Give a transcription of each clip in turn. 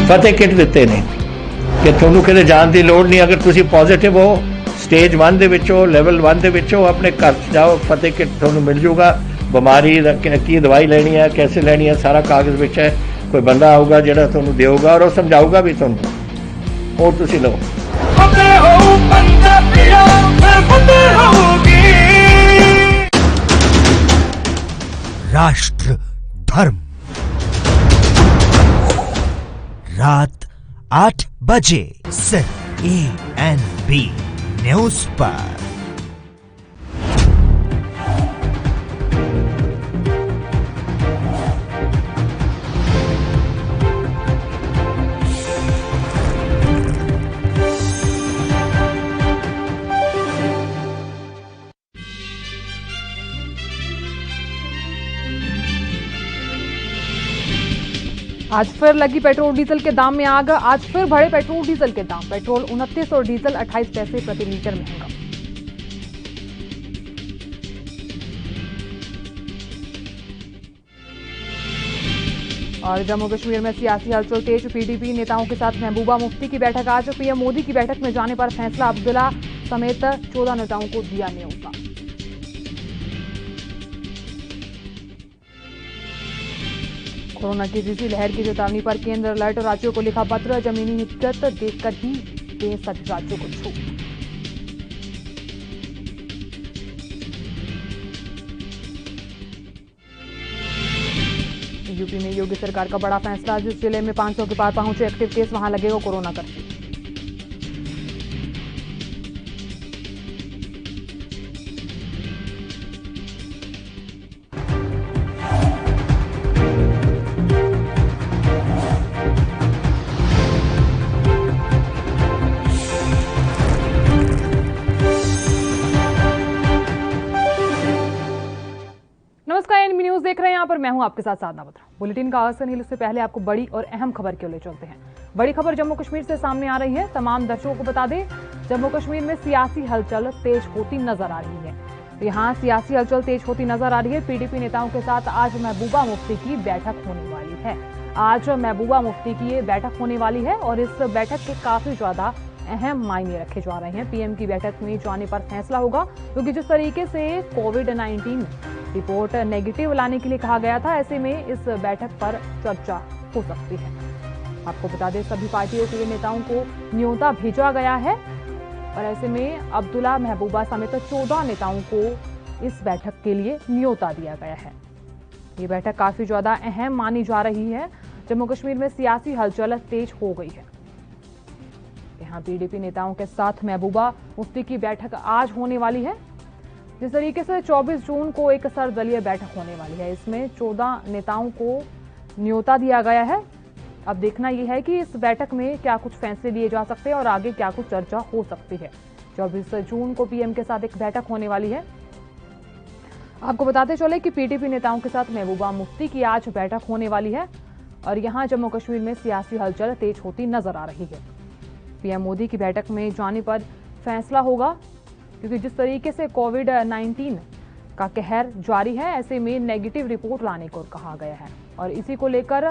फतेह kit ਦਿੱਤੇ ਨੇ ਕਿ ਤੁਹਾਨੂੰ ਕਿਤੇ ਜਾਣ ਦੀ ਲੋੜ ਨਹੀਂ। ਅਗਰ ਤੁਸੀਂ ਪੋਜ਼ਿਟਿਵ ਹੋ, ਸਟੇਜ 1 ਦੇ ਵਿੱਚ ਹੋ, ਲੈਵਲ 1 ਦੇ ਵਿੱਚ ਹੋ, ਆਪਣੇ ਘਰ ਜਾਓ, ਫਤਿਹ ਕਿਟ ਤੁਹਾਨੂੰ ਮਿਲ ਜੂਗਾ। ਬਿਮਾਰੀ ਦਾ ਕੀ ਦਵਾਈ ਲੈਣੀ ਹੈ, कैसे ਲੈਣੀ ਹੈ, ਸਾਰਾ ਕਾਗਜ਼ ਵਿੱਚ ਹੈ। ਕੋਈ ਬੰਦਾ ਆਊਗਾ ਜਿਹੜਾ ਤੁਹਾਨੂੰ ਦੇਊਗਾ ਔਰ ਉਹ ਸਮਝਾਊਗਾ ਵੀ ਤੁਹਾਨੂੰ, ਉਹ ਤੁਸੀਂ ਲਓ। राष्ट्र धर्म रात 8 बजे सिर्फ ANB न्यूज पर। आज फिर लगी पेट्रोल डीजल के दाम में आग। आज फिर बढ़े पेट्रोल डीजल के दाम। पेट्रोल 29 और डीजल 28 पैसे प्रति लीटर महंगा। और जम्मू कश्मीर में सियासी हलचल तेज। पीडीपी नेताओं के साथ महबूबा मुफ्ती की बैठक आज। पीएम मोदी की बैठक में जाने पर फैसला। अब्दुल्ला समेत 14 नेताओं को दिया न्योता। कोरोना की तीसरी लहर की चेतावनी पर केंद्र अलर्ट। राज्यों को लिखा पत्र। जमीनी हिद्दत देखकर ही दें सभी राज्यों को छूट। यूपी में योगी सरकार का बड़ा फैसला। जिस जिले में 500 के पार पहुंचे एक्टिव केस, वहां लगेगा कोरोना कर्फ्यू। नमस्कार, एनबी न्यूज देख रहे हैं। यहाँ पर मैं हूं आपके साथ साधना बत्रा। बुलेटिन का आगाज करने इससे पहले आपको बड़ी और अहम खबर क्यों ले चलते हैं। बड़ी खबर जम्मू कश्मीर से सामने आ रही है। तमाम दर्शकों को बता दें, जम्मू कश्मीर में सियासी हलचल तेज होती नजर आ रही है। तो यहाँ सियासी हलचल तेज होती नजर आ रही है। पीडीपी नेताओं के साथ आज महबूबा मुफ्ती की बैठक होने वाली है। आज महबूबा मुफ्ती की ये बैठक होने वाली है और इस बैठक के काफी ज्यादा अहम मायने रखे जा रहे हैं। पीएम की बैठक में जाने पर फैसला होगा, क्योंकि जिस तरीके से कोविड-19 रिपोर्ट नेगेटिव लाने के लिए कहा गया था, ऐसे में इस बैठक पर चर्चा हो सकती है। आपको बता दें, सभी पार्टियों के नेताओं को न्योता भेजा गया है और ऐसे में अब्दुल्ला महबूबा समेत 14 नेताओं को इस बैठक के लिए न्योता दिया गया है। ये बैठक काफी ज्यादा अहम मानी जा रही है। जम्मू कश्मीर में सियासी हलचल तेज हो गई है। यहाँ पीडीपी नेताओं के साथ महबूबा मुफ्ती की बैठक आज होने वाली है। जिस तरीके से 24 जून को एक सर्वदलीय बैठक होने वाली है, इसमें 14 नेताओं को न्योता दिया गया है। अब देखना यह है कि इस बैठक में क्या कुछ फैसले लिए जा सकते हैं और आगे क्या कुछ चर्चा हो सकती है। 24 जून को पीएम के साथ एक बैठक होने वाली है। आपको बताते चले कि पीडीपी नेताओं के साथ महबूबा मुफ्ती की आज बैठक होने वाली है और यहां जम्मू कश्मीर में सियासी हलचल तेज होती नजर आ रही है। पीएम मोदी की बैठक में जाने पर फैसला होगा, क्योंकि जिस तरीके से कोविड-19 का कहर जारी है, ऐसे में नेगेटिव रिपोर्ट लाने को कहा गया है और इसी को लेकर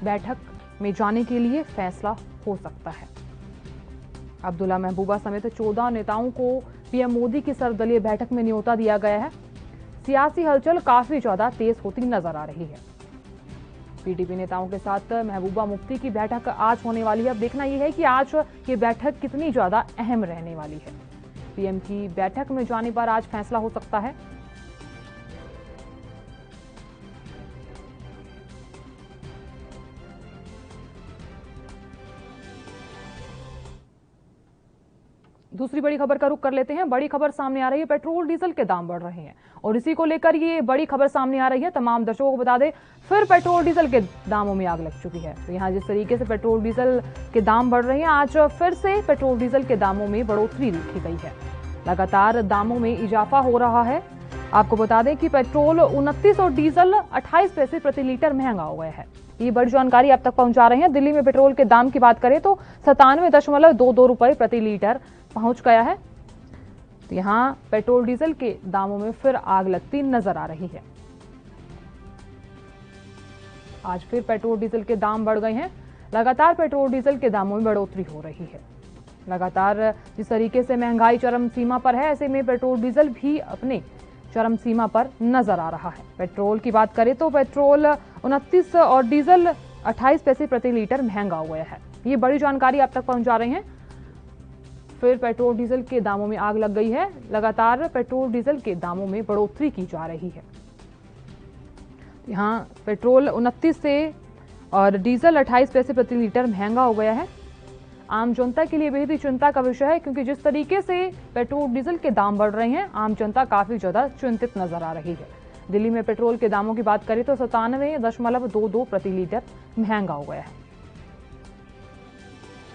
बैठक में जाने के लिए फैसला हो सकता है। अब्दुल्ला महबूबा समेत 14 नेताओं को पीएम मोदी की सर्वदलीय बैठक में न्योता दिया गया है। सियासी हलचल काफी ज्यादा तेज होती नजर आ रही है। पीडीपी नेताओं के साथ महबूबा मुफ्ती की बैठक आज होने वाली है। अब देखना यह है कि आज ये बैठक कितनी ज्यादा अहम रहने वाली है। पीएम की बैठक में जाने पर आज फैसला हो सकता है। दूसरी बड़ी खबर का रुख कर लेते हैं। बड़ी खबर सामने आ रही है, पेट्रोल डीजल के दाम बढ़ रहे हैं और इसी को लेकर ये बड़ी खबर सामने आ रही है। तमाम दर्शकों को बता दें, फिर पेट्रोल डीजल के दामों में आग लग चुकी है। तो यहाँ जिस तरीके से पेट्रोल डीजल के दाम बढ़ रहे हैं, आज फिर से पेट्रोल डीजल के दामों में बढ़ोतरी देखी गई है। लगातार दामों में इजाफा हो रहा है। आपको बता दें कि पेट्रोल 29 और डीजल 28 पैसे प्रति लीटर महंगा हो गया है। ये बड़ी जानकारी आप तक पहुंचा रहे हैं। दिल्ली में पेट्रोल के दाम की बात करें तो 97.22 रुपए प्रति लीटर पहुंच गया है। तो यहाँ पेट्रोल डीजल के दामों में फिर आग लगती नजर आ रही है। आज फिर पेट्रोल डीजल के दाम बढ़ गए हैं। लगातार पेट्रोल डीजल के दामों में बढ़ोतरी हो रही है। लगातार जिस तरीके से महंगाई चरम सीमा पर है, ऐसे में पेट्रोल डीजल भी अपने चरम सीमा पर नजर आ रहा है। पेट्रोल की बात करें तो पेट्रोल 29 और डीजल 28 पैसे प्रति लीटर महंगा हो गया है। ये बड़ी जानकारी आप तक पहुंचा रहे हैं। फिर पेट्रोल डीजल के दामों में आग लग गई है। लगातार पेट्रोल डीजल के दामों में बढ़ोतरी की जा रही है। यहाँ पेट्रोल 29 से और डीजल 28 पैसे प्रति लीटर महंगा हो गया है। आम जनता के लिए बेहद ही चिंता का विषय है, क्योंकि जिस तरीके से पेट्रोल डीजल के दाम बढ़ रहे हैं, आम जनता काफी ज्यादा चिंतित नजर आ रही है। दिल्ली में पेट्रोल के दामों की बात करें तो 97.22 प्रति लीटर महंगा हो गया है।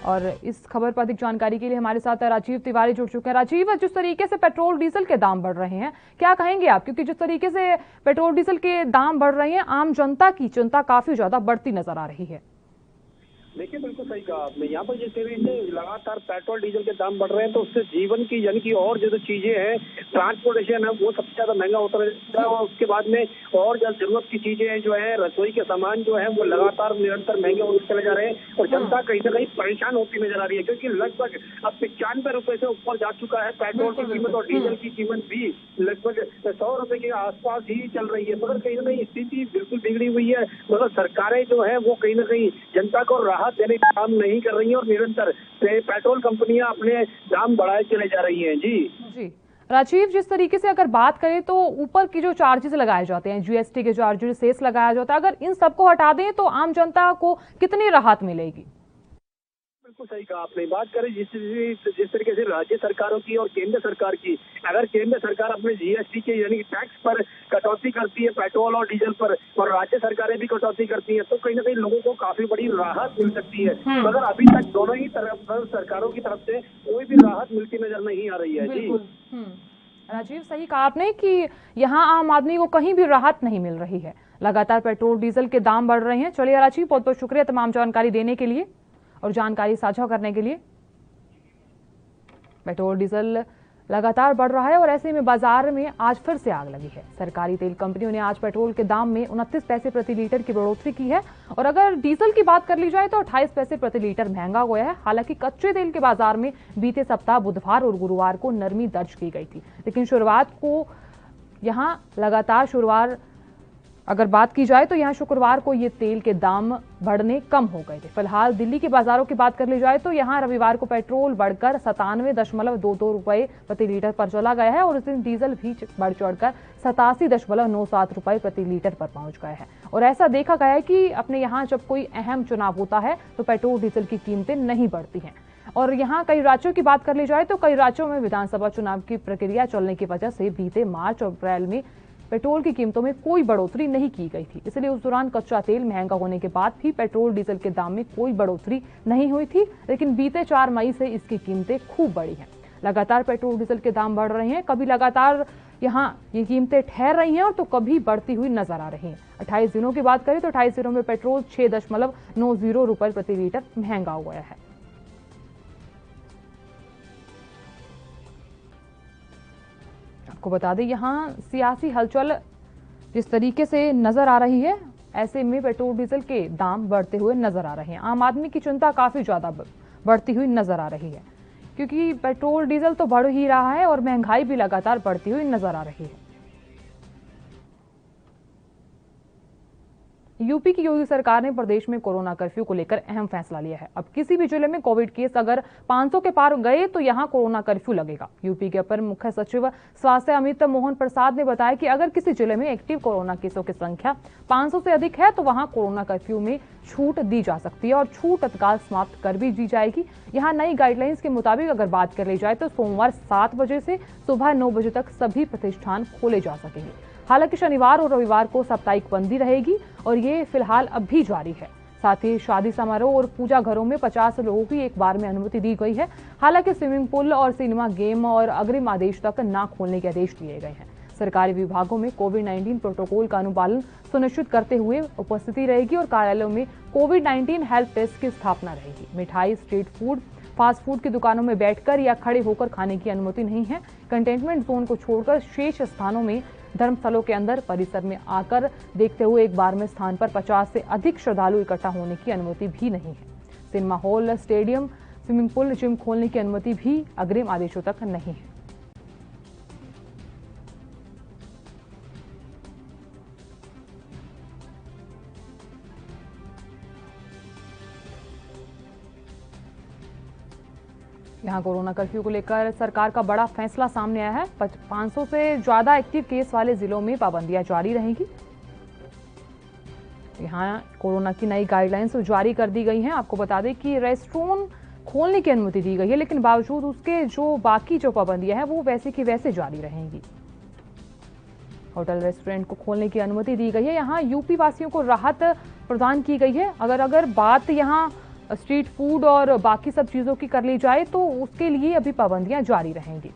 और इस खबर पर अधिक जानकारी के लिए हमारे साथ राजीव तिवारी जुड़ चुके हैं। राजीव, जिस तरीके से पेट्रोल डीजल के दाम बढ़ रहे हैं, क्या कहेंगे आप? क्योंकि जिस तरीके से पेट्रोल डीजल के दाम बढ़ रहे हैं, आम जनता की चिंता काफी ज्यादा बढ़ती नजर आ रही है। देखिए, बिल्कुल सही कहा आपने। यहाँ पर जिस तरीके से लगातार पेट्रोल डीजल के दाम बढ़ रहे हैं, तो उससे जीवन की यानी कि और जो चीजें हैं, ट्रांसपोर्टेशन है, वो सबसे ज्यादा महंगा होता रहता है। और उसके बाद में और जो जरूरत की चीजें जो है, रसोई के सामान जो है, वो लगातार निरंतर महंगे होते चले जा रहे हैं। और जनता कहीं ना कहीं परेशान होती नजर आ रही है, क्योंकि लगभग अब 95 रुपए से ऊपर जा चुका है पेट्रोल की कीमत, और डीजल की कीमत भी लगभग 100 रुपए के आसपास ही चल रही है। मगर कहीं ना कहीं स्थिति बिल्कुल बिगड़ी हुई है। मगर सरकारें जो है वो कहीं ना कहीं जनता को राहत देने का काम नहीं कर रही है, और निरंतर पेट्रोल कंपनियां अपने दाम बढ़ाए चले जा रही हैं। जी राजीव, जिस तरीके से अगर बात करें तो ऊपर की जो चार्जेस लगाए जाते हैं, जीएसटी के चार्जेस, सेस लगाया जाता है, अगर इन सबको हटा दें तो आम जनता को कितनी राहत मिलेगी? बिल्कुल सही कहा आपने। बात करें जिस तरीके से राज्य सरकारों की और केंद्र सरकार की, अगर केंद्र सरकार अपने जीएसटी के यानी टैक्स पर कटौती करती है पेट्रोल और डीजल पर, और राज्य सरकारें भी कटौती करती है, तो कहीं ना कहीं लोगों को काफी बड़ी राहत मिल सकती है। मगर अभी तक दोनों ही तरफ सरकारों की तरफ से कोई भी राहत मिलती नजर नहीं आ रही है। जी राजीव, सही कहा आपने कि यहाँ आम आदमी को कहीं भी राहत नहीं मिल रही है। लगातार पेट्रोल डीजल के दाम बढ़ रहे हैं। चलिए राजीव, बहुत बहुत शुक्रिया तमाम जानकारी देने के लिए और जानकारी साझा करने के लिए। पेट्रोल डीजल लगातार बढ़ रहा है और ऐसे में बाजार में आज फिर से आग लगी है। सरकारी तेल कंपनियों ने आज पेट्रोल के दाम में 29 पैसे प्रति लीटर की बढ़ोतरी की है, और अगर डीजल की बात कर ली जाए तो 28 पैसे प्रति लीटर महंगा हुआ है। हालांकि कच्चे तेल के बाजार में बीते सप्ताह बुधवार और गुरुवार को नरमी दर्ज की गई थी, लेकिन शुरुआत को यहाँ लगातार शुरुआत अगर बात की जाए तो यहाँ शुक्रवार को ये तेल के दाम बढ़ने कम हो गए थे। फिलहाल दिल्ली के बाजारों की बात कर ली जाए तो यहाँ रविवार को पेट्रोल बढ़कर 97.22 रुपए प्रति लीटर पर चला गया है, और उस दिन डीजल भी बढ़ चढ़कर 87.97 रुपए प्रति लीटर पर पहुंच गया है। और ऐसा देखा गया है कि अपने यहाँ जब कोई अहम चुनाव होता है तो पेट्रोल डीजल की कीमतें नहीं बढ़ती हैं। और यहाँ कई राज्यों की बात कर ली जाए तो कई राज्यों में विधानसभा चुनाव की प्रक्रिया चलने की वजह से बीते मार्च और अप्रैल में पेट्रोल की कीमतों में कोई बढ़ोतरी नहीं की गई थी। इसलिए उस दौरान कच्चा तेल महंगा होने के बाद भी पेट्रोल डीजल के दाम में कोई बढ़ोतरी नहीं हुई थी, लेकिन बीते 4 मई से इसकी कीमतें खूब बढ़ी हैं। लगातार पेट्रोल डीजल के दाम बढ़ रहे हैं। कभी लगातार यहाँ ये कीमतें ठहर रही हैं और तो कभी बढ़ती हुई नजर आ रही हैं। 28 दिनों की बात करें तो 28 दिनों में पेट्रोल 6.90 रुपए प्रति लीटर महंगा हो गया है। आपको बता दें, यहाँ सियासी हलचल जिस तरीके से नजर आ रही है, ऐसे में पेट्रोल डीजल के दाम बढ़ते हुए नजर आ रहे हैं। आम आदमी की चिंता काफी ज्यादा बढ़ती हुई नजर आ रही है, क्योंकि पेट्रोल डीजल तो बढ़ ही रहा है और महंगाई भी लगातार बढ़ती हुई नजर आ रही है। यूपी की योगी सरकार ने प्रदेश में कोरोना कर्फ्यू को लेकर अहम फैसला लिया है। अब किसी भी जिले में कोविड केस अगर 500 के पार गए तो यहां कोरोना कर्फ्यू लगेगा। यूपी के अपर मुख्य सचिव स्वास्थ्य अमित मोहन प्रसाद ने बताया कि अगर किसी जिले में एक्टिव कोरोना केसों की संख्या 500 से अधिक है तो वहां कोरोना कर्फ्यू में छूट दी जा सकती है, और छूट तत्काल समाप्त कर भी दी जाएगी। यहाँ नई गाइडलाइंस के मुताबिक अगर बात कर ली जाए तो सोमवार 7 बजे से सुबह 9 बजे तक सभी प्रतिष्ठान खोले जा सकेंगे। हालांकि शनिवार और रविवार को साप्ताहिक बंदी रहेगी, और ये फिलहाल अब भी जारी है। साथ ही शादी समारोह और पूजा घरों में 50 लोगों की एक बार में अनुमति दी गई है। हालांकि स्विमिंग पूल और सिनेमा, गेम और अग्रिम आदेश तक न खोलने के आदेश दिए गए हैं। सरकारी विभागों में कोविड-19 प्रोटोकॉल का अनुपालन सुनिश्चित करते हुए उपस्थिति रहेगी, और कार्यालयों में कोविड-19 हेल्प डेस्क की स्थापना रहेगी। मिठाई, स्ट्रीट फूड, फास्ट फूड की दुकानों में बैठकर या खड़े होकर खाने की अनुमति नहीं है। कंटेनमेंट जोन को छोड़कर शेष स्थानों में धर्मस्थलों के अंदर परिसर में आकर देखते हुए एक बार में स्थान पर 50 से अधिक श्रद्धालु इकट्ठा होने की अनुमति भी नहीं है। Cinema hall, stadium, swimming pool, gym खोलने की अनुमति भी अग्रिम आदेशों तक नहीं है। यहाँ कोरोना कर्फ्यू को लेकर सरकार का बड़ा फैसला सामने आया है। 500 से ज्यादा एक्टिव केस वाले जिलों में पाबंदियां जारी रहेंगी। यहाँ कोरोना की नई गाइडलाइंस जारी कर दी गई हैं। आपको बता दें कि रेस्टोरेंट खोलने की अनुमति दी गई है, लेकिन बावजूद उसके जो बाकी पाबंदियां हैं वो वैसे की वैसे जारी रहेंगी। होटल, रेस्टोरेंट को खोलने की अनुमति दी गई है। यहाँ यूपी वासियों को राहत प्रदान की गई है। अगर बात यहाँ स्ट्रीट फूड और बाकी सब चीजों की कर ली जाए तो उसके लिए अभी पाबंदियां जारी रहेंगी।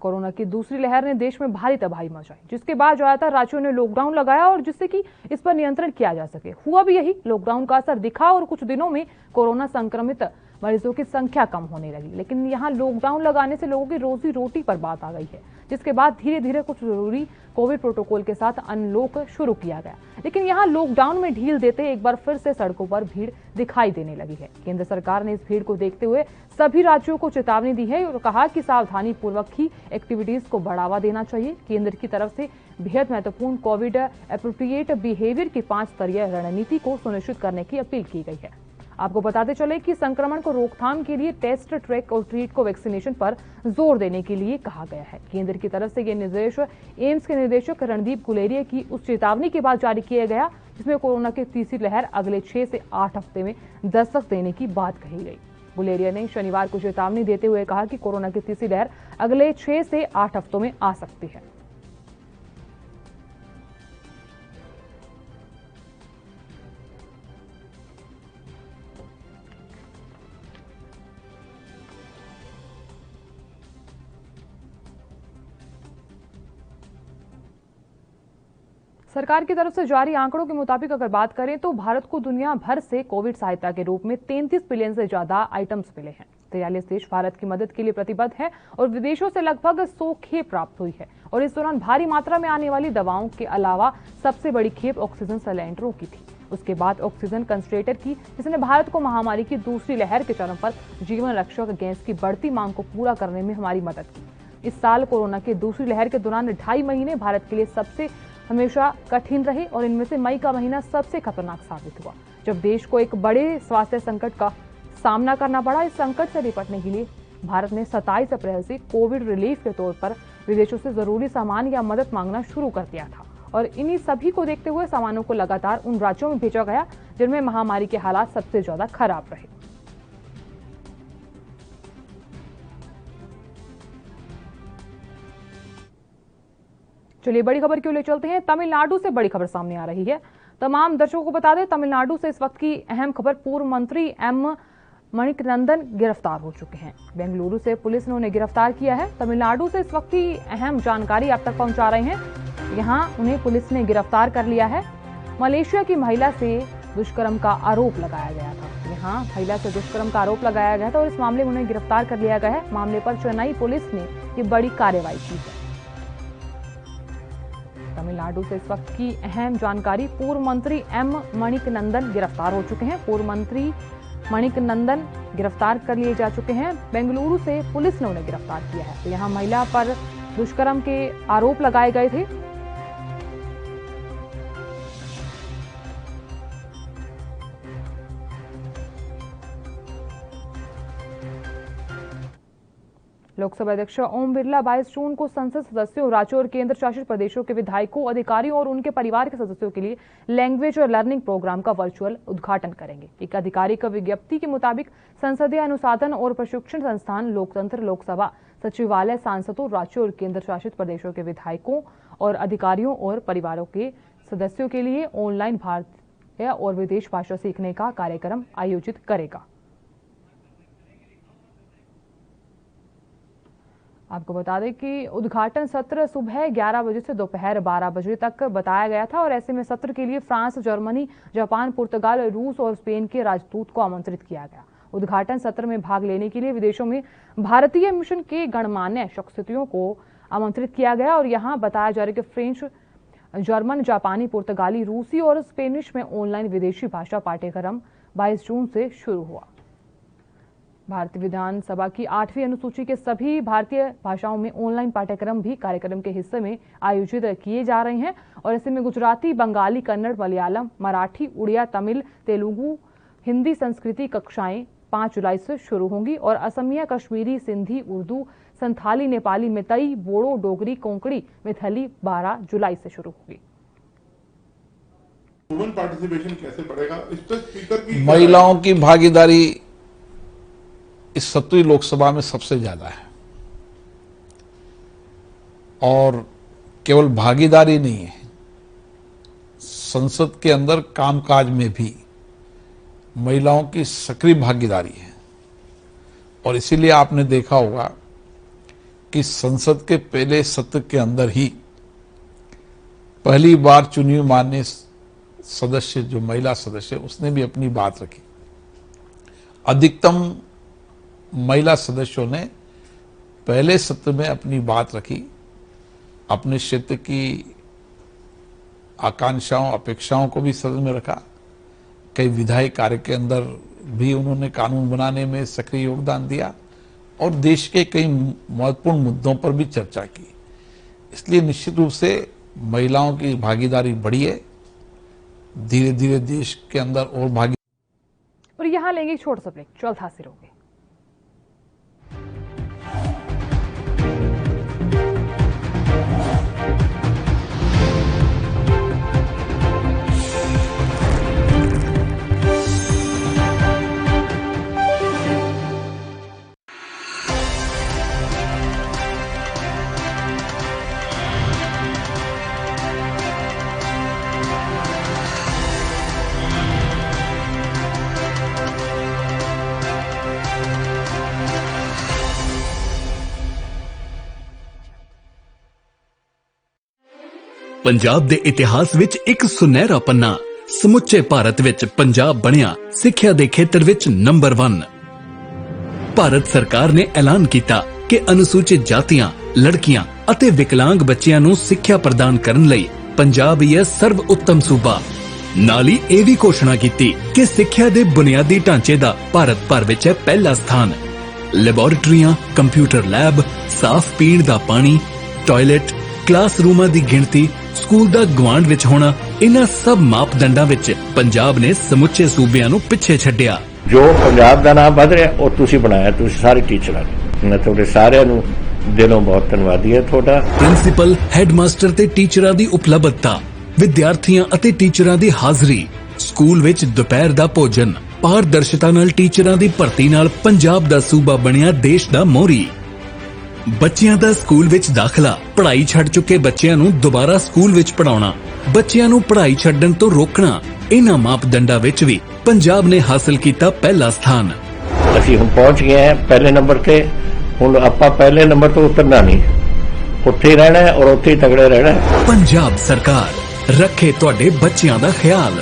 कोरोना की दूसरी लहर ने देश में भारी तबाही मचाई, जिसके बाद ज्यादातर राज्यों ने लॉकडाउन लगाया और जिससे कि इस पर नियंत्रण किया जा सके। हुआ भी यही, लॉकडाउन का असर दिखा और कुछ दिनों में कोरोना संक्रमित मरीजों की संख्या कम होने लगी। लेकिन यहाँ लॉकडाउन लगाने से लोगों की रोजी रोटी पर बात आ गई है, जिसके बाद धीरे धीरे कुछ जरूरी कोविड प्रोटोकॉल के साथ अनलॉक शुरू किया गया। लेकिन यहाँ लॉकडाउन में ढील देते एक बार फिर से सड़कों पर भीड़ दिखाई देने लगी है। केंद्र सरकार ने इस भीड़ को देखते हुए सभी राज्यों को चेतावनी दी है और कहा कि सावधानी पूर्वक ही एक्टिविटीज को बढ़ावा देना चाहिए। केंद्र की तरफ से बेहद महत्वपूर्ण कोविड एप्रोप्रिएट बिहेवियर की 5 स्तरीय रणनीति को सुनिश्चित करने की अपील की गई है। आपको बताते चले कि संक्रमण को रोकथाम के लिए टेस्ट, ट्रैक और ट्रीट को वैक्सीनेशन पर जोर देने के लिए कहा गया है। केंद्र की तरफ से ये निर्देश एम्स के निदेशक रणदीप गुलेरिया की उस चेतावनी के बाद जारी किया गया, जिसमें कोरोना की तीसरी लहर अगले 6 से 8 हफ्ते में दस्तक देने की बात कही गई। गुलेरिया ने शनिवार को चेतावनी देते हुए कहा कि कोरोना की तीसरी लहर अगले 6 से 8 हफ्तों में आ सकती है। सरकार की तरफ से जारी आंकड़ों के मुताबिक अगर बात करें तो भारत को दुनिया भर से कोविड सहायता के रूप में 33 बिलियन से ज्यादा आइटम्स मिले हैं। 43 देश भारत की मदद के लिए प्रतिबद्ध हैं और विदेशों से लगभग 100 खेप प्राप्त हुई है। और इस दौरान भारी मात्रा में आने वाली दवाओं के अलावा सबसे बड़ी खेप ऑक्सीजन सिलेंडरों की थी। उसके बाद ऑक्सीजन कंसंट्रेटर की, जिसने भारत को महामारी की दूसरी लहर के चरम पर जीवन रक्षक गैस की बढ़ती मांग को पूरा करने में हमारी मदद की। इस साल कोरोना की दूसरी लहर के दौरान 2.5 महीने भारत के लिए सबसे हमेशा कठिन रहे और इनमें से मई का महीना सबसे खतरनाक साबित हुआ, जब देश को एक बड़े स्वास्थ्य संकट का सामना करना पड़ा। इस संकट से निपटने के लिए भारत ने 27 अप्रैल से कोविड रिलीफ के तौर पर विदेशों से जरूरी सामान या मदद मांगना शुरू कर दिया था और इन्हीं सभी को देखते हुए सामानों को लगातार उन राज्यों में भेजा गया जिनमें महामारी के हालात सबसे ज्यादा खराब रहे। चलिए बड़ी खबर क्यों ले चलते हैं। तमिलनाडु से बड़ी खबर सामने आ रही है। तमाम दर्शकों को बता दें, तमिलनाडु से इस वक्त की अहम खबर, पूर्व मंत्री एम मणिकनंदन गिरफ्तार हो चुके हैं। बेंगलुरु से पुलिस ने उन्हें गिरफ्तार किया है। तमिलनाडु से इस वक्त की अहम जानकारी आप तक पहुंचा रहे हैं। यहाँ उन्हें पुलिस ने गिरफ्तार कर लिया है। मलेशिया की महिला से दुष्कर्म का आरोप लगाया गया था। यहाँ महिला से दुष्कर्म का आरोप लगाया गया था और इस मामले में उन्हें गिरफ्तार कर लिया गया है। मामले पर चेन्नई पुलिस ने ये बड़ी कार्रवाई की है। तमिलनाडु से इस वक्त की अहम जानकारी, पूर्व मंत्री एम मणिकनंदन गिरफ्तार हो चुके हैं। पूर्व मंत्री मणिकनंदन गिरफ्तार कर लिए जा चुके हैं। बेंगलुरु से पुलिस ने उन्हें गिरफ्तार किया है। तो यहाँ महिला पर दुष्कर्म के आरोप लगाए गए थे। लोकसभा अध्यक्ष ओम बिरला 22 जून को संसद सदस्यों, राज्यों और केंद्र शासित प्रदेशों के विधायकों, अधिकारियों और उनके परिवार के सदस्यों के लिए लैंग्वेज और लर्निंग प्रोग्राम का वर्चुअल उद्घाटन करेंगे। एक आधिकारिक विज्ञप्ति के मुताबिक संसदीय अनुसंधान और प्रशिक्षण संस्थान, लोकतंत्र, लोकसभा सचिवालय सांसदों, राज्यों और केंद्र शासित प्रदेशों के विधायकों और अधिकारियों और परिवारों के सदस्यों के लिए ऑनलाइन भारतीय और विदेश भाषा सीखने का कार्यक्रम आयोजित करेगा। आपको बता दें कि उद्घाटन सत्र सुबह 11 बजे से दोपहर 12 बजे तक बताया गया था और ऐसे में सत्र के लिए फ्रांस, जर्मनी, जापान, पुर्तगाल, रूस और स्पेन के राजदूत को आमंत्रित किया गया। उद्घाटन सत्र में भाग लेने के लिए विदेशों में भारतीय मिशन के गणमान्य शख्सियतों को आमंत्रित किया गया और यहाँ बताया जा रहा है कि फ्रेंच, जर्मन, जापानी, पुर्तगाली, रूसी और स्पेनिश में ऑनलाइन विदेशी भाषा पाठ्यक्रम 22 जून से शुरू हुआ। भारतीय विधानसभा की 8वीं अनुसूची के सभी भारतीय भाषाओं में ऑनलाइन पाठ्यक्रम भी कार्यक्रम के हिस्से में आयोजित किए जा रहे हैं और ऐसे में गुजराती, बंगाली, कन्नड़, मलयालम, मराठी, उड़िया, तमिल, तेलुगु, हिंदी, संस्कृति कक्षाएं 5 जुलाई से शुरू होंगी और असमिया, कश्मीरी, सिंधी, उर्दू, संथाली, नेपाली, मितई, बोडो, डोगरी, कोंकणी, मैथिली 12 जुलाई से शुरू होगी। वुमेन पार्टिसिपेशन कैसे बढ़ेगा? इस पर स्पीकर की महिलाओं की भागीदारी इस 17वीं लोकसभा में सबसे ज्यादा है और केवल भागीदारी नहीं है, संसद के अंदर कामकाज में भी महिलाओं की सक्रिय भागीदारी है। और इसीलिए आपने देखा होगा कि संसद के पहले सत्र के अंदर ही पहली बार चुनी हुई माननीय सदस्य, जो महिला सदस्य, उसने भी अपनी बात रखी। अधिकतम महिला सदस्यों ने पहले सत्र में अपनी बात रखी, अपने क्षेत्र की आकांक्षाओं, अपेक्षाओं को भी सदन में रखा। कई विधायी कार्य के अंदर भी उन्होंने कानून बनाने में सक्रिय योगदान दिया और देश के कई महत्वपूर्ण मुद्दों पर भी चर्चा की। इसलिए निश्चित रूप से महिलाओं की भागीदारी बढ़ी है। धीरे धीरे देश के अंदर और और यहाँ लेंगे एक छोटा सा ब्रेक, जल्द हाजिर होंगे। ਪੰਜਾਬ ਦੇ ਇਤਿਹਾਸ ਵਿੱਚ ਇੱਕ ਸੁਨਹਿਰਾ ਪੰਨਾ, ਸਮੁੱਚੇ ਭਾਰਤ ਵਿੱਚ ਪੰਜਾਬ ਬਣਿਆ ਸਿੱਖਿਆ ਦੇ ਖੇਤਰ ਵਿੱਚ ਨੰਬਰ 1। ਭਾਰਤ ਸਰਕਾਰ ਨੇ ਐਲਾਨ ਕੀਤਾ ਕਿ ਅਨੁਸੂਚਿਤ ਜਾਤੀਆਂ, ਲੜਕੀਆਂ ਅਤੇ ਵਿਕਲਾਂਗ ਬੱਚਿਆਂ ਨੂੰ ਸਿੱਖਿਆ ਪ੍ਰਦਾਨ ਕਰਨ ਲਈ ਪੰਜਾਬ ਹੀ ਹੈ ਸਰਵ ਉੱਤਮ ਸੂਬਾ। ਨਾਲ ਹੀ ਇਹ ਵੀ ਘੋਸ਼ਣਾ ਕੀਤੀ ਕਿ ਸਿੱਖਿਆ ਦੇ ਬੁਨਿਆਦੀ ਢਾਂਚੇ ਦਾ ਭਾਰਤ ਭਰ ਵਿੱਚ ਹੈ ਪਹਿਲਾ ਸਥਾਨ। ਲੈਬੋਰੇਟਰੀਆਂ, ਕੰਪਿਊਟਰ ਲੈਬ, ਸਾਫ਼ ਪੀਣ ਦਾ ਪਾਣੀ, ਟਾਇਲਟ, ਕਲਾਸਰੂਮਾਂ ਦੀ ਗਿਣਤੀ, ਸਕੂਲ ਦਾ ਗਵਾਂਢ ਵਿੱਚ ਹੋਣਾ, ਇਹਨਾਂ ਸਭ ਮਾਪਦੰਡਾਂ ਵਿੱਚ ਪੰਜਾਬ ਨੇ ਸਮੁੱਚੇ ਸੂਬਿਆਂ ਨੂੰ ਪਿੱਛੇ ਛੱਡਿਆ। ਜੋ ਪੰਜਾਬ ਦਾ ਨਾਮ ਵਧ ਰਿਹਾ ਉਹ ਤੁਸੀਂ ਬਣਾਇਆ, ਤੁਸੀਂ ਸਾਰੇ ਟੀਚਰਾਂ ਨੇ। ਮੈਂ ਤੁਹਾਡੇ ਸਾਰਿਆਂ ਨੂੰ ਦਿਲੋਂ ਬਹੁਤ ਧੰਨਵਾਦੀ ਹਾਂ ਤੁਹਾਡਾ। ਪ੍ਰਿੰਸੀਪਲ, ਹੈਡਮਾਸਟਰ ਤੇ ਟੀਚਰਾਂ ਦੀ ਉਪਲਬਧਤਾ, ਵਿਦਿਆਰਥੀਆਂ ਅਤੇ ਟੀਚਰਾਂ ਦੀ ਹਾਜ਼ਰੀ, ਸਕੂਲ ਵਿੱਚ ਦੁਪਹਿਰ ਦਾ ਭੋਜਨ, ਪਾਰਦਰਸ਼ਤਾ ਨਾਲ ਟੀਚਰਾਂ ਦੀ ਭਰਤੀ ਨਾਲ ਪੰਜਾਬ ਦਾ ਸੂਬਾ ਬਣਿਆ ਦੇਸ਼ ਦਾ ਮੋਹਰੀ। ਬੱਚਿਆਂ ਦਾ ਸਕੂਲ ਵਿੱਚ ਦਾਖਲਾ, ਪੜ੍ਹਾਈ ਛੱਡ ਚੁੱਕੇ ਬੱਚਿਆਂ ਨੂੰ ਦੁਬਾਰਾ ਸਕੂਲ ਵਿੱਚ ਪੜਾਉਣਾ, ਬੱਚਿਆਂ ਨੂੰ ਪੜ੍ਹਾਈ ਛੱਡਣ ਤੋਂ ਰੋਕਣਾ, ਇਹਨਾਂ ਮਾਪਦੰਡਾਂ ਵਿੱਚ ਵੀ ਪੰਜਾਬ ਨੇ ਹਾਸਲ ਕੀਤਾ ਪਹਿਲਾ ਸਥਾਨ। ਅਸੀਂ ਹੁਣ ਪਹੁੰਚ ਗਏ ਹਾਂ ਪਹਿਲੇ ਨੰਬਰ ਤੇ। ਹੁਣ ਆਪਾਂ ਪਹਿਲੇ ਨੰਬਰ ਤੋਂ ਉਤਰਨਾ ਨਹੀਂ, ਉੱਥੇ ਹੀ ਰਹਿਣਾ ਹੈ ਔਰ ਉੱਥੇ ਹੀ ਤਗੜੇ ਰਹਿਣਾ ਹੈ। ਪੰਜਾਬ ਸਰਕਾਰ ਰੱਖੇ ਤੁਹਾਡੇ ਬੱਚਿਆਂ ਦਾ ਖਿਆਲ।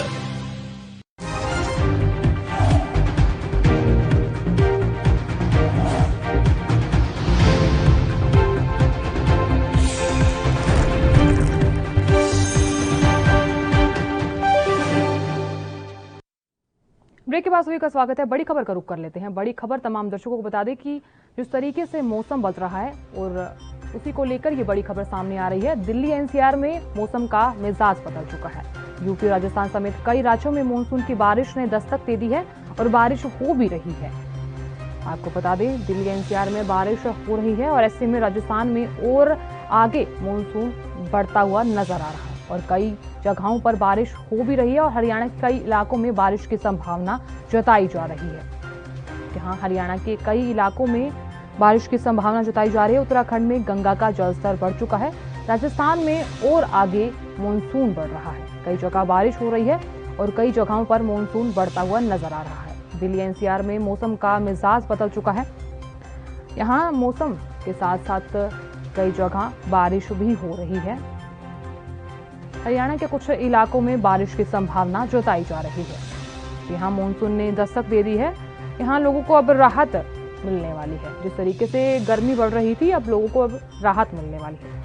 ब्रेक के बाद सभी का स्वागत है। बड़ी खबर का रुख कर लेते हैं। बड़ी खबर तमाम दर्शकों को बता दें कि जिस तरीके से मौसम बदल रहा है और उसी को लेकर ये बड़ी खबर सामने आ रही है। दिल्ली एनसीआर में मौसम का मिजाज बदल चुका है। यूपी, राजस्थान समेत कई राज्यों में मानसून की बारिश ने दस्तक दे दी है और बारिश हो भी रही है। आपको बता दें दिल्ली एनसीआर में बारिश हो रही है और ऐसे में राजस्थान में और आगे मानसून बढ़ता हुआ नजर आ रहा है और कई जगहों पर बारिश हो भी रही है और हरियाणा के कई इलाकों में बारिश की संभावना जताई जा रही है। जहां हरियाणा के कई इलाकों में बारिश की संभावना जताई जा रही है। उत्तराखंड में गंगा का जलस्तर बढ़ चुका है। राजस्थान में और आगे मानसून बढ़ रहा है। कई जगह बारिश हो रही है और कई जगहों पर मानसून बढ़ता हुआ नजर आ रहा है। दिल्ली एनसीआर में मौसम का मिजाज बदल चुका है। यहाँ मौसम के साथ साथ कई जगह बारिश भी हो रही है। हरियाणा के कुछ इलाकों में बारिश की संभावना जताई जा रही है। यहाँ मानसून ने दस्तक दे दी है। यहाँ लोगों को अब राहत मिलने वाली है। जिस तरीके से गर्मी बढ़ रही थी, अब लोगों को अब राहत मिलने वाली है।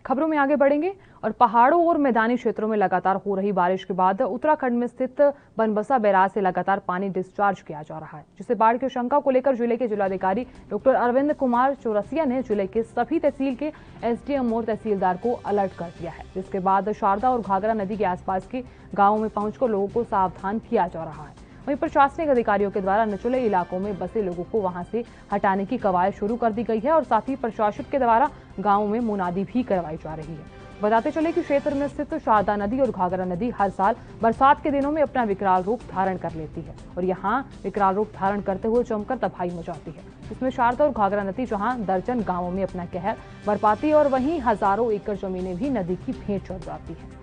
खबरों में आगे बढ़ेंगे और पहाड़ों और मैदानी क्षेत्रों में लगातार हो रही बारिश के बाद उत्तराखंड में स्थित बनबसा बैराज से लगातार पानी डिस्चार्ज किया जा रहा है, जिससे बाढ़ की आशंका को लेकर जिले के जिलाधिकारी डॉक्टर अरविंद कुमार चौरसिया ने जिले के सभी तहसील के एसडीएम और तहसीलदार को अलर्ट कर दिया है, जिसके बाद शारदा और घाघरा नदी के आसपास के गाँवों में पहुंचकर लोगों को सावधान किया जा रहा है। वहीं प्रशासनिक अधिकारियों के द्वारा निचले इलाकों में बसे लोगों को वहां से हटाने की कवायद शुरू कर दी गई है और साथ ही प्रशासन के द्वारा गांवों में मुनादी भी करवाई जा रही है। बताते चले कि क्षेत्र में स्थित शारदा नदी और घाघरा नदी हर साल बरसात के दिनों में अपना विकराल रूप धारण कर लेती है और यहाँ विकराल रूप धारण करते हुए जमकर तबाही मचाती है। इसमें शारदा और घाघरा नदी जहाँ दर्जन गाँवों में अपना कहर बरपाती और वहीं हजारों एकड़ जमीनें भी नदी की भेंट चढ़ जाती है।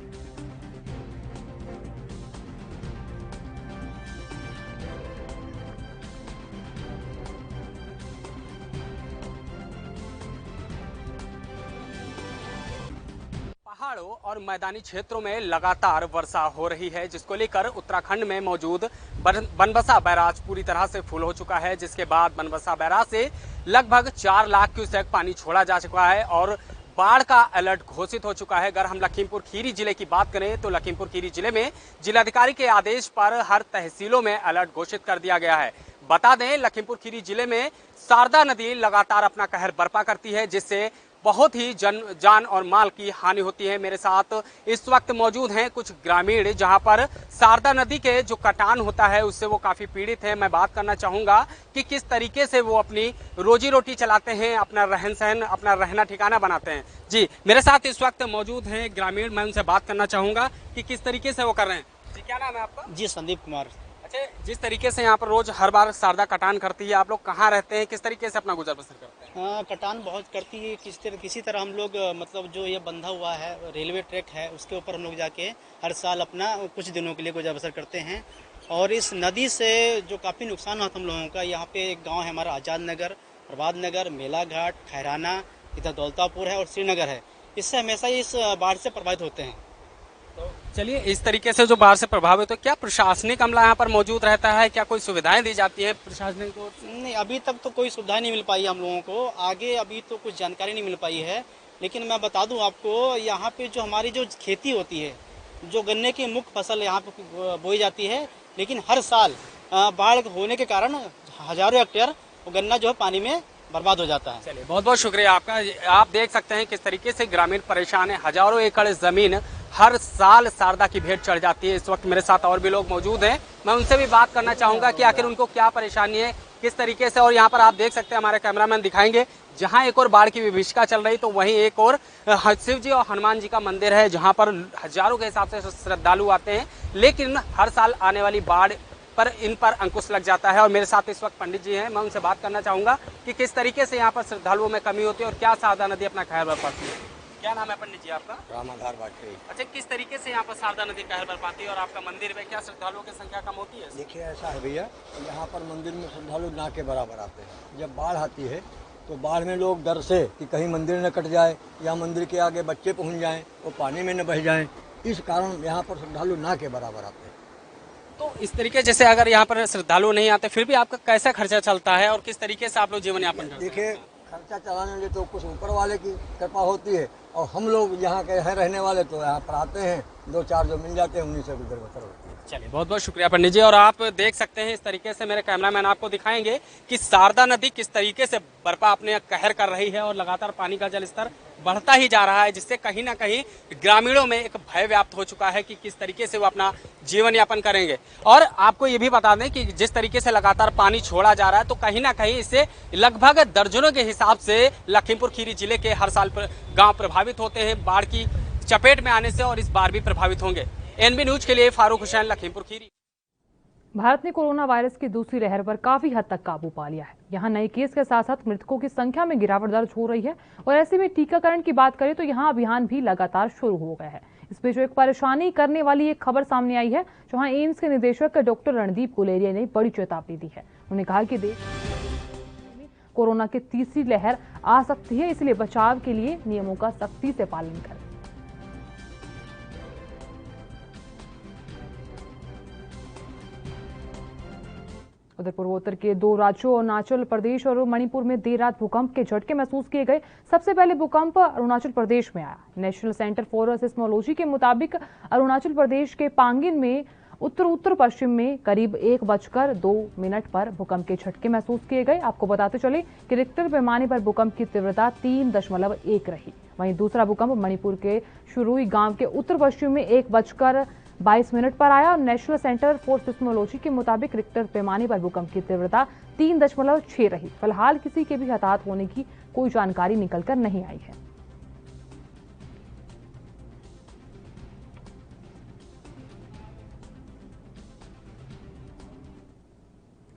पहाड़ों और मैदानी क्षेत्रों में लगातार वर्षा हो रही है, जिसको लेकर उत्तराखंड में मौजूद बनबसा बैराज पूरी तरह से फुल हो चुका है, जिसके बाद बनबसा बैराज से लगभग 4 लाख क्यूसेक पानी छोड़ा जा चुका है और बाढ़ का अलर्ट घोषित हो चुका है। अगर हम लखीमपुर खीरी जिले की बात करें तो लखीमपुर खीरी जिले में जिलाधिकारी के आदेश पर हर तहसीलों में अलर्ट घोषित कर दिया गया है। बता दें, लखीमपुर खीरी जिले में शारदा नदी लगातार अपना कहर बरपा करती है, जिससे बहुत ही जान और माल की हानि होती है। मेरे साथ इस वक्त मौजूद हैं कुछ ग्रामीण, जहां पर शारदा नदी के जो कटान होता है उससे वो काफी पीड़ित हैं। मैं बात करना चाहूंगा कि किस तरीके से वो अपनी रोजी रोटी चलाते हैं, अपना रहन सहन, अपना रहना ठिकाना बनाते हैं। जी, मेरे साथ इस वक्त मौजूद हैं ग्रामीण, मैं उनसे बात करना चाहूंगा कि किस तरीके से वो कर रहे हैं। जी, क्या नाम है आपका? जी, संदीप कुमार। अच्छा, जिस तरीके से यहाँ पर रोज हर बार शारदा कटान करती है, आप लोग कहाँ रहते हैं, किस तरीके से अपना गुजर बसर करते हैं? कटान बहुत करती है। किसी तरह हम लोग मतलब जो ये बंधा हुआ है रेलवे ट्रैक है उसके ऊपर हम लोग जाके हर साल अपना कुछ दिनों के लिए गुजर बसर करते हैं। और इस नदी से जो काफ़ी नुकसान हुआ हम लोगों का, यहाँ पे एक गांव है हमारा आज़ाद नगर, प्रभात नगर, मेला घाट, खैराना, इधर दौलतापुर है और श्रीनगर है। इससे हमेशा इस बाढ़ से प्रभावित होते हैं। तो चलिए, इस तरीके से जो बाढ़ से प्रभावित हो, क्या प्रशासनिक अमला यहाँ पर मौजूद रहता है? क्या कोई सुविधाएं दी जाती है प्रशासनिक तौर से? नहीं, अभी तक तो कोई सुविधा नहीं मिल पाई हम लोगों को। आगे अभी तो कुछ जानकारी नहीं मिल पाई है। लेकिन मैं बता दूं आपको, यहाँ पे जो हमारी जो खेती होती है, जो गन्ने की मुख्य फसल यहाँ पे बोई जाती है, लेकिन हर साल बाढ़ होने के कारण हजारों हेक्टेयर गन्ना जो है पानी में बर्बाद हो जाता है। चलिए, बहुत बहुत शुक्रिया आपका। आप देख सकते हैं किस तरीके से ग्रामीण परेशान है। हजारों एकड़ जमीन हर साल शारदा की भेंट चढ़ जाती है। इस वक्त मेरे साथ और भी लोग मौजूद हैं, मैं उनसे भी बात करना चाहूंगा कि आखिर उनको क्या परेशानी है, किस तरीके से। और यहाँ पर आप देख सकते हैं, हमारे कैमरामैन दिखाएंगे, जहाँ एक और बाढ़ की विभीषिका चल रही तो वहीं एक और शिव जी और हनुमान जी का मंदिर है, जहाँ पर हजारों के हिसाब से श्रद्धालु आते हैं। लेकिन हर साल आने वाली बाढ़ पर इन पर अंकुश लग जाता है। और मेरे साथ इस वक्त पंडित जी हैं, मैं उनसे बात करना चाहूंगा कि किस तरीके से यहाँ पर श्रद्धालुओं में कमी होती है और क्या शारदा नदी अपना कहर बरपाती है। क्या नाम है पंडित जी आपका? रामाधार बाटी। अच्छा, किस तरीके से यहाँ पर शारदा नदी कहर बरपाती है और आपका मंदिर में क्या श्रद्धालुओं की संख्या कम होती है? देखिए, ऐसा है भैया, यहाँ पर मंदिर में श्रद्धालु ना के बराबर आते हैं। जब बाढ़ आती है तो बाढ़ में लोग डर से कि कहीं मंदिर न कट जाए या मंदिर के आगे बच्चे पहुँच जाएं, वो पानी में न बह जाएं, इस कारण यहाँ पर श्रद्धालु ना के बराबर आते हैं। तो इस तरीके जैसे अगर यहाँ पर श्रद्धालु नहीं आते, फिर भी आपका कैसा खर्चा चलता है और किस तरीके से आप लोग जीवन यापन करते हैं? देखिए, खर्चा चलाने में तो कुछ ऊपर वाले की कृपा होती है और हम लोग यहाँ के हैं रहने वाले तो यहाँ पर आते हैं, 2-4 जो मिल जाते हैं उन्हीं से गुजर बसर होती है। चलिए, बहुत बहुत शुक्रिया पंडित जी। और आप देख सकते हैं इस तरीके से, मेरे कैमरामैन आपको दिखाएंगे कि शारदा नदी किस तरीके से बरपा अपने कहर कर रही है और लगातार पानी का जलस्तर बढ़ता ही जा रहा है, जिससे कहीं ना कहीं ग्रामीणों में एक भय व्याप्त हो चुका है कि किस तरीके से वो अपना जीवन यापन करेंगे। और आपको ये भी बता दें कि जिस तरीके से लगातार पानी छोड़ा जा रहा है, तो कहीं ना कहीं इससे लगभग दर्जनों के हिसाब से लखीमपुर खीरी जिले के हर साल गाँव प्रभावित होते हैं बाढ़ की चपेट में आने से, और इस बार भी प्रभावित होंगे। एनबी न्यूज के लिए फारूक हुसैन, लखीमपुर खीरी। भारत ने कोरोना वायरस की दूसरी लहर पर काफी हद तक काबू पा लिया है। यहाँ नए केस के साथ साथ मृतकों की संख्या में गिरावट दर्ज हो रही है और ऐसे में टीकाकरण की बात करें तो यहाँ अभियान भी लगातार शुरू हो गया है। इस बीच एक परेशानी करने वाली एक खबर सामने आई है, जहाँ एम्स के निदेशक डॉक्टर रणदीप गुलेरिया ने बड़ी चेतावनी दी है। उन्होंने कहा कि देश में कोरोना की तीसरी लहर आ सकती है, इसलिए बचाव के लिए नियमों का सख्ती से पालन करें। उधर पूर्वोत्तर के 2 राज्यों अरुणाचल प्रदेश और मणिपुर में देर रात भूकंप के झटके महसूस किए गए। सबसे पहले भूकंप अरुणाचल प्रदेश में आया। नेशनल सेंटर फॉर सिस्मोलॉजी के मुताबिक अरुणाचल प्रदेश के पांगिन में उत्तर पश्चिम में करीब 1:02 पर भूकंप के झटके महसूस किए गए। आपको बताते चले कि रिक्टर पैमाने पर भूकंप की तीव्रता 3.1 रही। वहीं दूसरा भूकंप मणिपुर के शुरुई गांव के उत्तर पश्चिम में 1:22 पर आया। नेशनल सेंटर फॉर सिस्मोलॉजी के मुताबिक रिक्टर पैमाने पर भूकंप की तीव्रता 3.6 रही। फिलहाल किसी के भी हताहत होने की कोई जानकारी निकलकर नहीं आई है।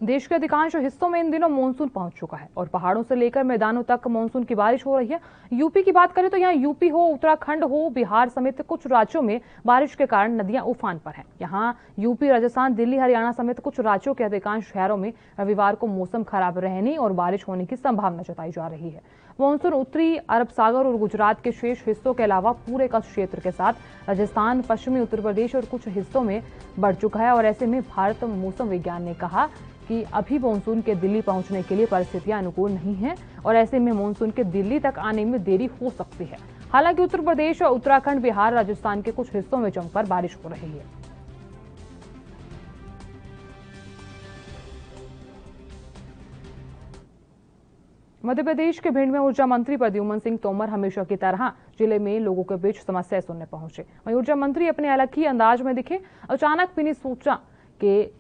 देश के अधिकांश हिस्सों में इन दिनों मानसून पहुंच चुका है और पहाड़ों से लेकर मैदानों तक मानसून की बारिश हो रही है। यूपी की बात करें तो यहाँ यूपी हो, उत्तराखंड हो, बिहार समेत कुछ राज्यों में बारिश के कारण नदियां उफान पर हैं। यहाँ यूपी, राजस्थान, दिल्ली, हरियाणा समेत कुछ राज्यों के अधिकांश शहरों में रविवार को मौसम खराब रहने और बारिश होने की संभावना जताई जा रही है। मानसून उत्तरी अरब सागर और गुजरात के शेष हिस्सों के अलावा पूरे कच्छ क्षेत्र के साथ राजस्थान, पश्चिमी उत्तर प्रदेश और कुछ हिस्सों में बढ़ चुका है और ऐसे में भारत मौसम विज्ञान ने कहा कि अभी मानसून के दिल्ली पहुंचने के लिए परिस्थितियां अनुकूल नहीं हैं और ऐसे में मानसून के दिल्ली तक आने में देरी हो सकती है। हालांकि उत्तर प्रदेश, उत्तराखंड, बिहार, राजस्थान के कुछ हिस्सों में जमकर बारिश हो रही है। मध्य प्रदेश के भिंड में ऊर्जा मंत्री प्रद्युम्न सिंह तोमर हमेशा की तरह जिले में लोगों के बीच समस्याएं सुनने पहुंचे। वहीं ऊर्जा मंत्री अपने अलग ही अंदाज में दिखे। अचानक बिना सोचा कि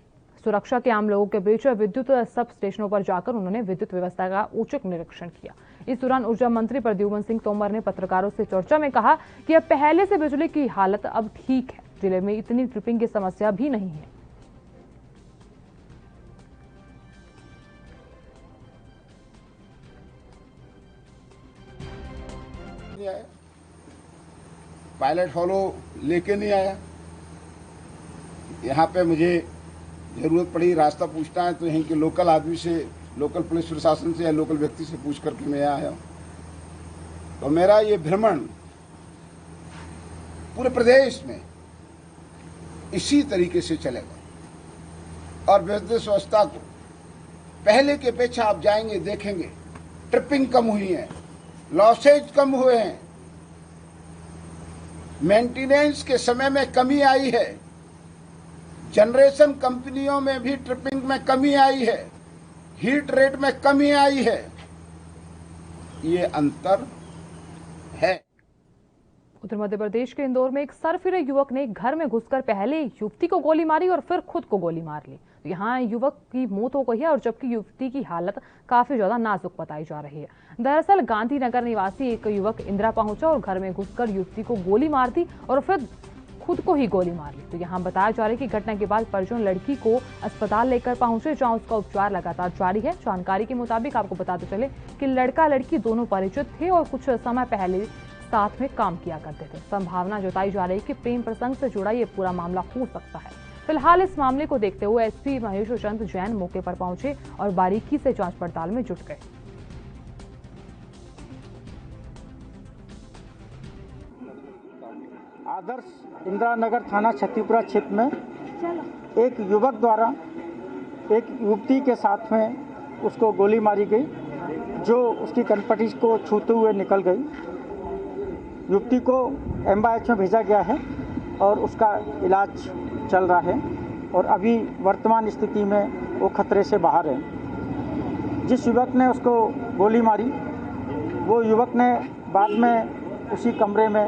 सुरक्षा के आम लोगों के बीच विद्युत सब स्टेशनों पर जाकर उन्होंने विद्युत व्यवस्था का औचक निरीक्षण किया। इस दौरान ऊर्जा मंत्री प्रद्युम्न सिंह तोमर ने पत्रकारों से चर्चा में कहा कि अब पहले से बिजली की हालत अब ठीक है, जिले में इतनी ट्रिपिंग की समस्या भी नहीं है। पायलट फॉलो लेके नहीं आया। यहाँ पे मुझे जरूरत पड़ी, रास्ता पूछना है तो यहीं के लोकल आदमी से, लोकल पुलिस प्रशासन से या लोकल व्यक्ति से पूछ करके मैं आया हूँ। तो मेरा ये भ्रमण पूरे प्रदेश में इसी तरीके से चलेगा और बिजनेस व्यवस्था को पहले की अपेक्षा आप जाएंगे देखेंगे ट्रिपिंग कम हुई है, लॉसेज कम हुए हैं, मेंटेनेंस के समय में कमी आई है, जनरेशन कंपनियों में भी ट्रिपिंग में कमी आई है, हीट रेट में कमी आई है। ये अंतर है। उत्तर मध्य प्रदेश के इंदौर में एक सरफिरे युवक ने घर में घुसकर पहले युवती को गोली मारी और फिर खुद को गोली मार ली। तो यहाँ युवक की मौत हो गई है और जबकि युवती की हालत काफी ज्यादा नाजुक बताई जा रही है। दरअसल गांधीनगर निवासी एक युवक इंदिरा पहुंचा और घर में घुसकर युवती को गोली मार दी और फिर खुद को ही गोली मार ली। तो यहाँ बताया जा रहा है कि घटना के बाद परिजन लड़की को अस्पताल लेकर पहुंचे, जहां उसका उपचार लगातार जारी है। जानकारी के मुताबिक आपको बताते चले कि लड़का लड़की दोनों परिचित थे और कुछ समय पहले साथ में काम किया करते थे। संभावना जताई जा रही है कि प्रेम प्रसंग से जुड़ा ये पूरा मामला हो सकता है। फिलहाल इस मामले को देखते हुए एसपी महेश चंद जैन मौके पर पहुंचे और बारीकी से जांच पड़ताल में जुट गए। आदर्श इंदिरा नगर थाना छत्तीपुरा क्षेत्र में एक युवक द्वारा एक युवती के साथ में उसको गोली मारी गई, जो उसकी कनपटी को छूते हुए निकल गई। युवती को एमआईएच में भेजा गया है और उसका इलाज चल रहा है और अभी वर्तमान स्थिति में वो खतरे से बाहर है। जिस युवक ने उसको गोली मारी वो युवक ने बाद में उसी कमरे में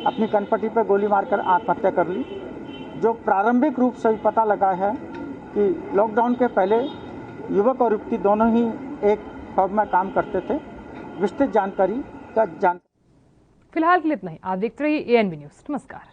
अपनी कनपटी पर गोली मारकर आत्महत्या कर ली। जो प्रारंभिक रूप से पता लगा है कि लॉकडाउन के पहले युवक और युवती दोनों ही एक फर्म में काम करते थे। विस्तृत जानकारी का फिलहाल के लिए इतना ही। आप देखते रहिए एएनबी न्यूज। नमस्कार।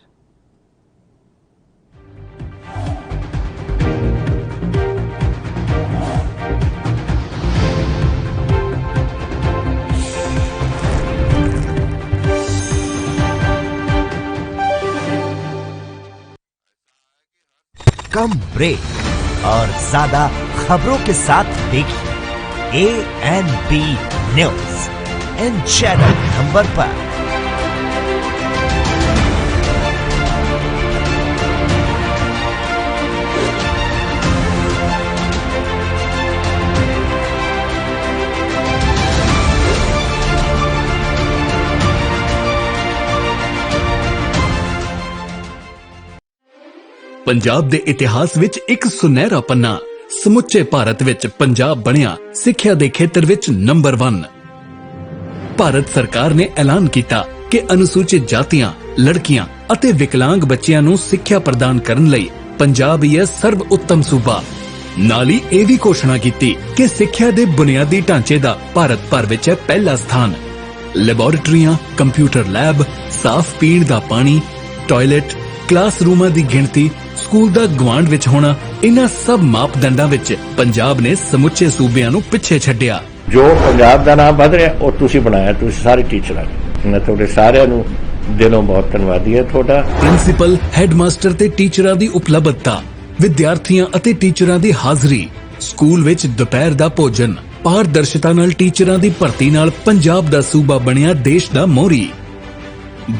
कम ब्रेक और ज्यादा खबरों के साथ देखिए ANB news in channel number पर। ਪੰਜਾਬ ਦੇ ਇਤਿਹਾਸ ਵਿੱਚ ਇੱਕ ਸੁਨਹਿਰਾ ਪੰਨਾ, ਸਮੁੱਚੇ ਭਾਰਤ ਵਿੱਚ ਪੰਜਾਬ ਬਣਿਆ ਸਿੱਖਿਆ ਦੇ ਖੇਤਰ ਵਿੱਚ ਨੰਬਰ 1। ਭਾਰਤ ਸਰਕਾਰ ਨੇ ਐਲਾਨ ਕੀਤਾ ਕਿ ਅਨੁਸੂਚਿਤ ਜਾਤੀਆਂ, ਲੜਕੀਆਂ ਅਤੇ ਵਿਕਲਾਂਗ ਬੱਚਿਆਂ ਨੂੰ ਸਿੱਖਿਆ ਪ੍ਰਦਾਨ ਕਰਨ ਲਈ ਪੰਜਾਬ ਹੀ ਹੈ ਸਰਬ ਉੱਤਮ ਸੂਬਾ। ਨਾਲ ਹੀ ਇਹ ਵੀ ਘੋਸ਼ਣਾ ਕੀਤੀ ਕਿ ਸਿੱਖਿਆ ਦੇ ਬੁਨਿਆਦੀ ਢਾਂਚੇ ਦਾ ਭਾਰਤ ਭਰ ਵਿੱਚ ਹੈ ਪਹਿਲਾ ਸਥਾਨ। ਲੈਬੋਰੇਟਰੀਆਂ, ਕੰਪਿਊਟਰ ਲੈਬ, ਸਾਫ਼ ਪੀਣ ਦਾ ਪਾਣੀ, ਟਾਇਲਟ, ਕਲਾਸਰੂਮਾਂ ਦੀ ਗਿਣਤੀ, ਸਕੂਲ ਦਾ ਗਵਾਂਢ ਵਿੱਚ ਹੋਣਾ, ਇਹਨਾਂ ਸਭ ਮਾਪਦੰਡਾਂ ਵਿੱਚ ਪੰਜਾਬ ਨੇ ਸਮੁੱਚੇ ਸੂਬਿਆਂ ਨੂੰ ਪਿੱਛੇ ਛੱਡਿਆ। ਜੋ ਪੰਜਾਬ ਦਾ ਨਾਮ ਵਧ ਰਿਹਾ ਉਹ ਤੁਸੀਂ ਬਣਾਇਆ, ਤੁਸੀਂ ਸਾਰੇ ਟੀਚਰਾਂ ਨੇ। ਮੈਂ ਤੁਹਾਡੇ ਸਾਰਿਆਂ ਨੂੰ ਦਿਲੋਂ ਬਹੁਤ ਧੰਨਵਾਦੀ ਹਾਂ ਤੁਹਾਡਾ। ਪ੍ਰਿੰਸੀਪਲ, ਹੈਡਮਾਸਟਰ ਤੇ ਟੀਚਰਾਂ ਦੀ ਉਪਲਬਧਤਾ, ਵਿਦਿਆਰਥੀਆਂ ਅਤੇ ਟੀਚਰਾਂ ਦੀ ਹਾਜ਼ਰੀ, ਸਕੂਲ ਵਿੱਚ ਦੁਪਹਿਰ ਦਾ ਭੋਜਨ, ਪਾਰਦਰਸ਼ਤਾ ਨਾਲ ਟੀਚਰਾਂ ਦੀ ਭਰਤੀ ਨਾਲ ਪੰਜਾਬ ਦਾ ਸੂਬਾ ਬਣਿਆ ਦੇਸ਼ ਦਾ ਮੋਹਰੀ।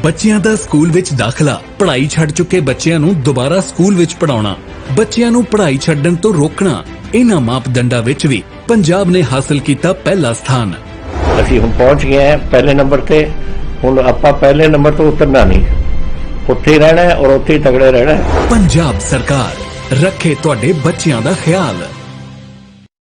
ਬੱਚਿਆਂ ਦਾ ਸਕੂਲ ਵਿੱਚ ਦਾਖਲਾ, ਪੜ੍ਹਾਈ ਛੱਡ ਚੁੱਕੇ ਬੱਚਿਆਂ ਨੂੰ ਦੁਬਾਰਾ ਸਕੂਲ ਵਿੱਚ ਪੜ੍ਹਾਉਣਾ, ਬੱਚਿਆਂ ਨੂੰ ਪੜ੍ਹਾਈ ਛੱਡਣ ਤੋਂ ਰੋਕਣਾ, ਇਹਨਾਂ ਮਾਪਦੰਡਾਂ ਵਿੱਚ ਵੀ ਪੰਜਾਬ ਨੇ ਹਾਸਲ ਕੀਤਾ ਪਹਿਲਾ ਸਥਾਨ। ਅਸੀਂ ਹੁਣ ਪਹੁੰਚ ਗਏ ਹਾਂ ਪਹਿਲੇ ਨੰਬਰ ਤੇ। ਹੁਣ ਆਪਾਂ ਪਹਿਲੇ ਨੰਬਰ ਤੋਂ ਉਤਰਨਾ ਨਹੀਂ, ਉੱਥੇ ਹੀ ਰਹਿਣਾ ਹੈ ਔਰ ਉੱਥੇ ਹੀ ਤਗੜੇ ਰਹਿਣਾ ਹੈ। ਪੰਜਾਬ ਸਰਕਾਰ ਰੱਖੇ ਤੁਹਾਡੇ ਬੱਚਿਆਂ ਦਾ ਖਿਆਲ।